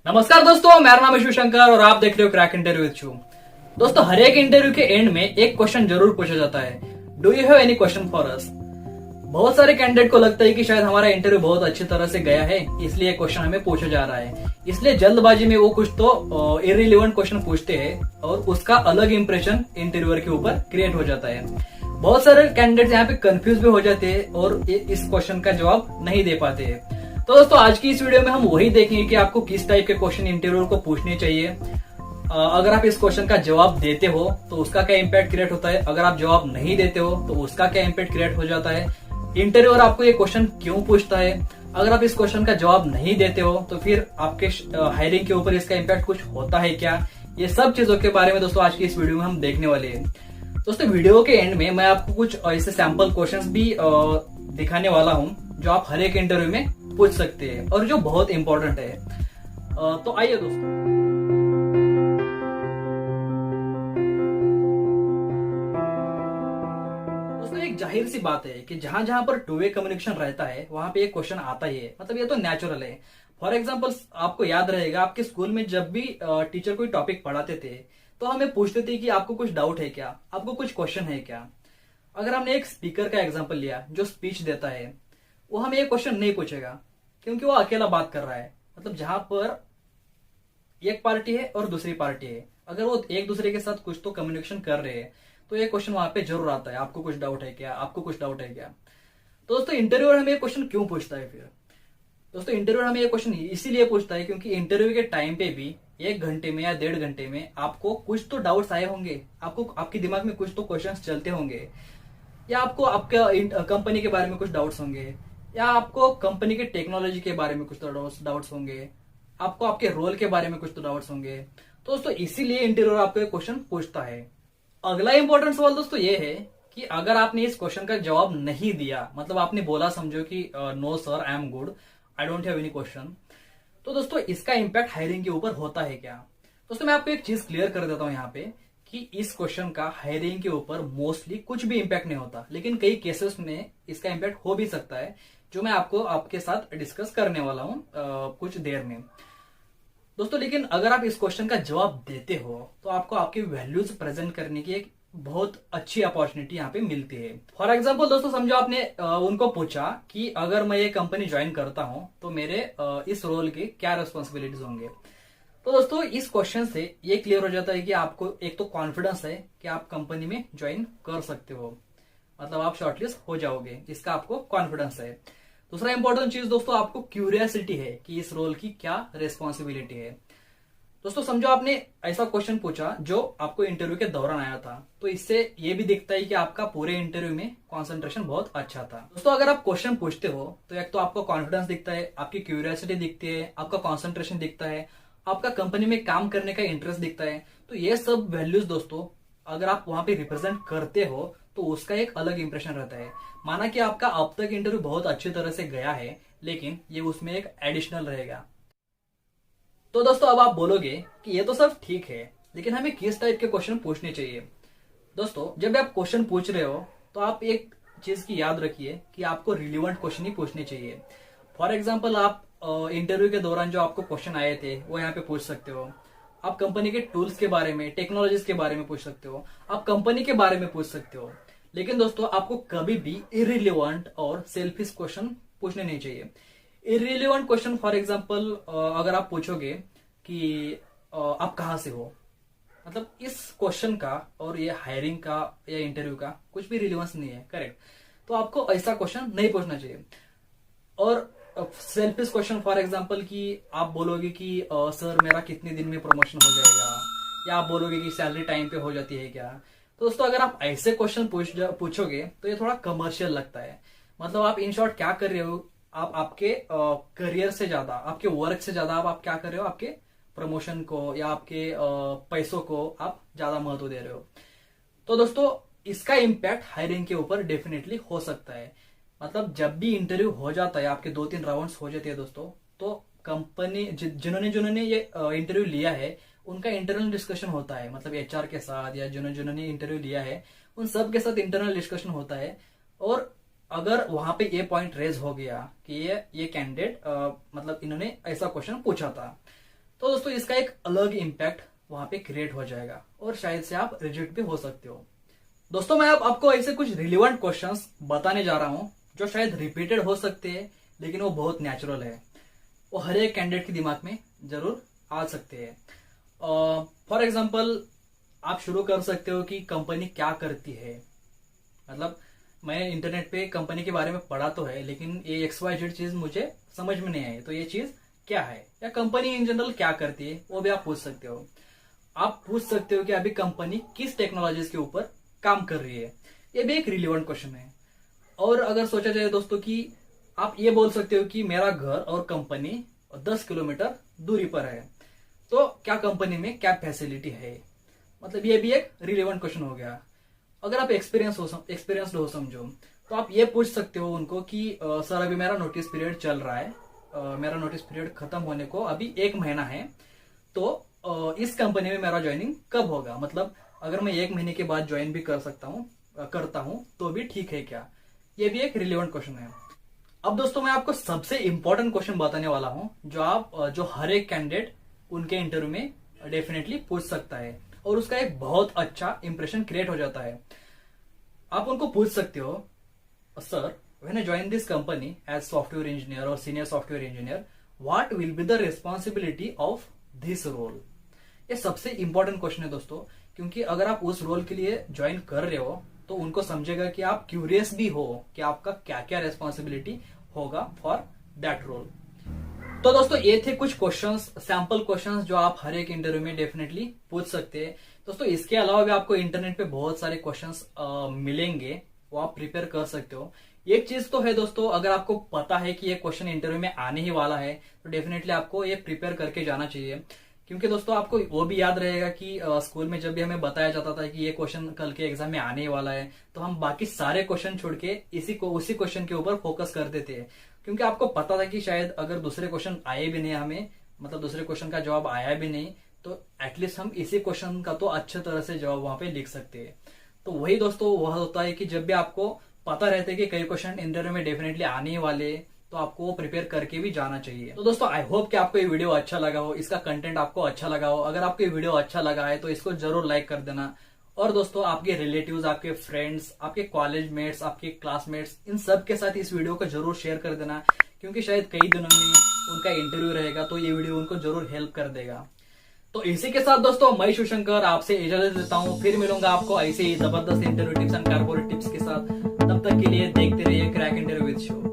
नमस्कार दोस्तों, मेरा नाम है शिवशंकर और आप देख रहे हो क्रैक इंटरव्यू विद शिव। दोस्तों, हर एक इंटरव्यू के एंड में एक क्वेश्चन जरूर पूछा जाता है, do you have any question for us. बहुत सारे कैंडिडेट को लगता है कि शायद हमारा इंटरव्यू बहुत अच्छी तरह से गया है, इसलिए क्वेश्चन हमें पूछा जा रहा है। इसलिए जल्दबाजी में वो कुछ तो इररिलेवेंट क्वेश्चन पूछते हैं और उसका अलग इंप्रेशन इंटरव्यूअर के ऊपर क्रिएट हो जाता है। बहुत सारे कैंडिडेट यहाँ पे कंफ्यूज भी हो जाते हैं और इस क्वेश्चन का जवाब नहीं दे पाते हैं। तो दोस्तों, आज की इस वीडियो में हम वही देखेंगे कि आपको किस टाइप के क्वेश्चन इंटरव्यूअर को पूछने चाहिए। अगर आप इस क्वेश्चन का जवाब देते हो तो उसका क्या इम्पैक्ट क्रिएट होता है, अगर आप जवाब नहीं देते हो तो उसका क्या इम्पैक्ट क्रिएट हो जाता है, इंटरव्यूअर आपको ये क्वेश्चन क्यों पूछता है, अगर आप इस क्वेश्चन का जवाब नहीं देते हो तो फिर आपके हायरिंग के ऊपर इसका इम्पैक्ट कुछ होता है क्या, ये सब चीजों के बारे में दोस्तों आज की इस वीडियो में हम देखने वाले हैं। दोस्तों, वीडियो के एंड में मैं आपको कुछ ऐसे सैंपल क्वेश्चंस भी दिखाने वाला हूं जो आप हर एक इंटरव्यू में पूछ सकते हैं और जो बहुत इंपॉर्टेंट है। तो आइए दोस्तों, एक जाहिर सी बात है कि जहां जहां पर टू वे कम्युनिकेशन रहता है वहां पे एक क्वेश्चन आता ही है, मतलब ये तो नेचुरल है। फॉर एग्जाम्पल, आपको याद रहेगा आपके स्कूल में जब भी टीचर कोई टॉपिक पढ़ाते थे तो हमें पूछते थे कि आपको कुछ डाउट है क्या, आपको कुछ क्वेश्चन है क्या। अगर हमने एक स्पीकर का एग्जाम्पल लिया जो स्पीच देता है, वो हमें एक क्वेश्चन नहीं पूछेगा क्योंकि वो अकेला बात कर रहा है। मतलब जहां पर एक पार्टी है और दूसरी पार्टी है, अगर वो एक दूसरे के साथ कुछ तो कम्युनिकेशन कर रहे हैं तो ये क्वेश्चन वहां पे जरूर आता है, आपको कुछ डाउट है क्या, आपको कुछ डाउट है क्या। तो दोस्तों, इंटरव्यूअर हमें ये क्वेश्चन क्यों पूछता है फिर। दोस्तों, इंटरव्यूअर हमें ये क्वेश्चन इसीलिए पूछता है क्योंकि इंटरव्यू के टाइम पे भी 1 घंटे में या 1.5 घंटे में आपको कुछ तो डाउट्स आए होंगे, आपको आपके दिमाग में कुछ तो क्वेश्चंस चलते होंगे, या आपको आपके कंपनी के बारे में कुछ डाउट्स होंगे, या आपको कंपनी के टेक्नोलॉजी के बारे में कुछ तो डाउट्स होंगे, आपको आपके रोल के बारे में कुछ तो डाउट्स होंगे। तो दोस्तों, इसीलिए इंटरव्यूअर आपको एक क्वेश्चन पूछता है। अगला इंपॉर्टेंट सवाल दोस्तों ये है कि अगर आपने इस क्वेश्चन का जवाब नहीं दिया, मतलब आपने बोला समझो कि no sir, I am good, I don't have any question, तो दोस्तों इसका इंपैक्ट हायरिंग के ऊपर होता है क्या। दोस्तों, मैं आपको एक चीज क्लियर कर देता हूं यहाँ पे कि इस क्वेश्चन का हायरिंग के ऊपर मोस्टली कुछ भी इंपैक्ट नहीं होता, लेकिन कई केसेस में इसका इंपैक्ट हो भी सकता है, जो मैं आपको आपके साथ डिस्कस करने वाला हूं कुछ देर में। दोस्तों, लेकिन अगर आप इस क्वेश्चन का जवाब देते हो तो आपको आपकी वैल्यूज प्रेजेंट करने की एक बहुत अच्छी अपॉर्चुनिटी यहाँ पे मिलती है। फॉर एग्जाम्पल दोस्तों, समझो आपने उनको पूछा कि अगर मैं ये कंपनी ज्वाइन करता हूं तो मेरे इस रोल के क्या रिस्पॉन्सिबिलिटीज होंगे। तो दोस्तों, इस क्वेश्चन से ये क्लियर हो जाता है कि आपको एक तो कॉन्फिडेंस है कि आप कंपनी में ज्वाइन कर सकते हो, मतलब आप शॉर्टलिस्ट हो जाओगे, इसका आपको कॉन्फिडेंस है। दूसरा इंपॉर्टेंट चीज दोस्तों, आपको क्यूरियोसिटी है कि इस रोल की क्या रिस्पॉन्सिबिलिटी है। दोस्तों, समझो आपने ऐसा क्वेश्चन पूछा जो आपको इंटरव्यू के दौरान आया था, तो इससे ये भी दिखता है कि आपका पूरे इंटरव्यू में कंसंट्रेशन बहुत अच्छा था। दोस्तों, अगर आप क्वेश्चन पूछते हो तो एक तो आपको कॉन्फिडेंस दिखता है, आपकी क्यूरियोसिटी दिखती है, आपका कॉन्सेंट्रेशन दिखता है, आपका कंपनी में काम करने का इंटरेस्ट दिखता है। तो ये सब वैल्यूज दोस्तों अगर आप वहां पे रिप्रेजेंट करते हो तो उसका एक अलग इंप्रेशन रहता है। माना कि आपका अब तक इंटरव्यू बहुत अच्छी तरह से गया है, लेकिन ये उसमें एक एडिशनल रहेगा। तो दोस्तों, अब आप बोलोगे कि ये तो सब ठीक है, लेकिन हमें किस टाइप के क्वेश्चन पूछने चाहिए। दोस्तों, जब आप क्वेश्चन पूछ रहे हो तो आप एक चीज की याद रखिए कि आपको रिलेवेंट क्वेश्चन ही पूछने चाहिए। फॉर एग्जाम्पल, आप इंटरव्यू के दौरान जो आपको क्वेश्चन आए थे वो यहाँ पे पूछ सकते हो। आप कंपनी के टूल्स के बारे में, टेक्नोलॉजीज के बारे में पूछ सकते हो, आप कंपनी के बारे में पूछ सकते हो। लेकिन दोस्तों, आपको कभी भी इररिलेवेंट और सेल्फिश क्वेश्चन पूछने नहीं चाहिए। इररिलेवेंट क्वेश्चन फॉर एग्जाम्पल, अगर आप पूछोगे कि आप कहाँ से हो, मतलब इस क्वेश्चन का और ये हायरिंग का या इंटरव्यू का कुछ भी रिलेवेंस नहीं है, करेक्ट। तो आपको ऐसा क्वेश्चन नहीं पूछना चाहिए। और सेल्फिश क्वेश्चन फॉर एग्जांपल कि आप बोलोगे कि सर मेरा कितने दिन में प्रमोशन हो जाएगा, या आप बोलोगे कि सैलरी टाइम पे हो जाती है क्या। तो दोस्तों, अगर आप ऐसे क्वेश्चन पूछोगे तो ये थोड़ा कमर्शियल लगता है। मतलब आप इन शॉर्ट क्या कर रहे हो, आप आपके करियर से ज्यादा, आपके वर्क से ज्यादा आप क्या कर रहे हो, आपके प्रमोशन को या आपके पैसों को आप ज्यादा महत्व दे रहे हो। तो दोस्तों, इसका इम्पैक्ट हायरिंग के ऊपर डेफिनेटली हो सकता है। मतलब जब भी इंटरव्यू हो जाता है, आपके 2-3 राउंड्स हो जाते हैं दोस्तों, तो कंपनी जिन्होंने जिन्होंने ये इंटरव्यू लिया है उनका इंटरनल डिस्कशन होता है, मतलब एचआर के साथ या जिन्होंने इंटरव्यू लिया है उन सब के साथ इंटरनल डिस्कशन होता है। और अगर वहां पे ये पॉइंट रेज हो गया कि ये कैंडिडेट मतलब इन्होंने ऐसा क्वेश्चन पूछा था, तो दोस्तों इसका एक अलग इम्पैक्ट वहां पे क्रिएट हो जाएगा और शायद से आप रिजेक्ट भी हो सकते हो। दोस्तों मैं अब आपको ऐसे कुछ रिलेवेंट क्वेश्चंस बताने जा रहा हूं जो शायद रिपीटेड हो सकते हैं, लेकिन वो बहुत नेचुरल है, वो हर एक कैंडिडेट के दिमाग में जरूर आ सकते हैं। फॉर एग्जाम्पल आप शुरू कर सकते हो कि कंपनी क्या करती है। मतलब मैं इंटरनेट पे कंपनी के बारे में पढ़ा तो है, लेकिन ये XYZ चीज मुझे समझ में नहीं आई, तो ये चीज क्या है, या कंपनी इन जनरल क्या करती है, वो भी आप पूछ सकते हो। आप पूछ सकते हो कि अभी कंपनी किस टेक्नोलॉजीज के ऊपर काम कर रही है, ये भी एक रिलेवेंट क्वेश्चन है। और अगर सोचा जाए दोस्तों कि आप ये बोल सकते हो कि मेरा घर और कंपनी 10 किलोमीटर दूरी पर है, तो क्या कंपनी में क्या फैसिलिटी है, मतलब ये भी एक रिलेवेंट क्वेश्चन हो गया। अगर आप एक्सपीरियंस्ड हो समझो, तो आप ये पूछ सकते हो उनको कि सर अभी मेरा नोटिस पीरियड चल रहा है, मेरा नोटिस पीरियड खत्म होने को अभी 1 महीना है, तो इस कंपनी में मेरा ज्वाइनिंग कब होगा, मतलब अगर मैं 1 महीने के बाद ज्वाइन भी करता हूं तो भी ठीक है क्या, ये भी एक रिलेवेंट क्वेश्चन है। अब दोस्तों मैं आपको सबसे इंपॉर्टेंट क्वेश्चन बताने वाला हूं जो हर एक कैंडिडेट उनके इंटरव्यू में डेफिनेटली पूछ सकता है और उसका एक बहुत अच्छा इंप्रेशन क्रिएट हो जाता है। आप उनको पूछ सकते हो, sir when I join this company as software engineer और senior software engineer, what will be the responsibility of this role. ये सबसे इंपॉर्टेंट क्वेश्चन है दोस्तों, क्योंकि अगर आप उस रोल के लिए ज्वाइन कर रहे हो तो उनको समझेगा कि आप क्यूरियस भी हो कि आपका क्या क्या रेस्पॉन्सिबिलिटी होगा फॉर दैट रोल। तो दोस्तों ये थे कुछ क्वेश्चंस, सैंपल क्वेश्चंस जो आप हर एक इंटरव्यू में डेफिनेटली पूछ सकते हैं। दोस्तों इसके अलावा भी आपको इंटरनेट पे बहुत सारे क्वेश्चंस मिलेंगे, वो आप प्रिपेयर कर सकते हो। एक चीज तो है दोस्तों, अगर आपको पता है कि ये क्वेश्चन इंटरव्यू में आने ही वाला है तो डेफिनेटली आपको ये प्रिपेयर करके जाना चाहिए, क्योंकि दोस्तों आपको वो भी याद रहेगा कि स्कूल में जब भी हमें बताया जाता था कि ये क्वेश्चन कल के एग्जाम में आने ही वाला है, तो हम बाकी सारे क्वेश्चन छोड़ के उसी क्वेश्चन के ऊपर फोकस करते थे, क्योंकि आपको पता था कि शायद अगर दूसरे क्वेश्चन आए भी नहीं हमें, मतलब दूसरे क्वेश्चन का जवाब आया भी नहीं, तो एटलीस्ट हम इसी क्वेश्चन का तो अच्छे तरह से जवाब वहां पे लिख सकते हैं। तो वही दोस्तों वह होता है कि जब भी आपको पता रहता है कि कई क्वेश्चन इंटरव्यू में डेफिनेटली आने ही वाले, तो आपको वो प्रिपेयर करके भी जाना चाहिए। तो दोस्तों आई होप कि आपको ये वीडियो अच्छा लगा हो, इसका कंटेंट आपको अच्छा लगा हो। अगर आपको ये वीडियो अच्छा लगा है तो इसको जरूर लाइक कर देना, और दोस्तों आपके रिलेटिव्स, आपके फ्रेंड्स, आपके कॉलेज मेट्स, आपके क्लासमेट्स, इन सब के साथ इस वीडियो को जरूर शेयर कर देना, क्योंकि शायद कई दिनों में उनका इंटरव्यू रहेगा, तो ये वीडियो उनको जरूर हेल्प कर देगा। तो इसी के साथ दोस्तों मैं शिवशंकर आपसे इजाजत देता हूँ, फिर मिलूंगा आपको ऐसे ही जबरदस्त interview tips and corporate tips के साथ। तब तक के लिए देखते रहिए क्रैक इंटरव्यू विद शो।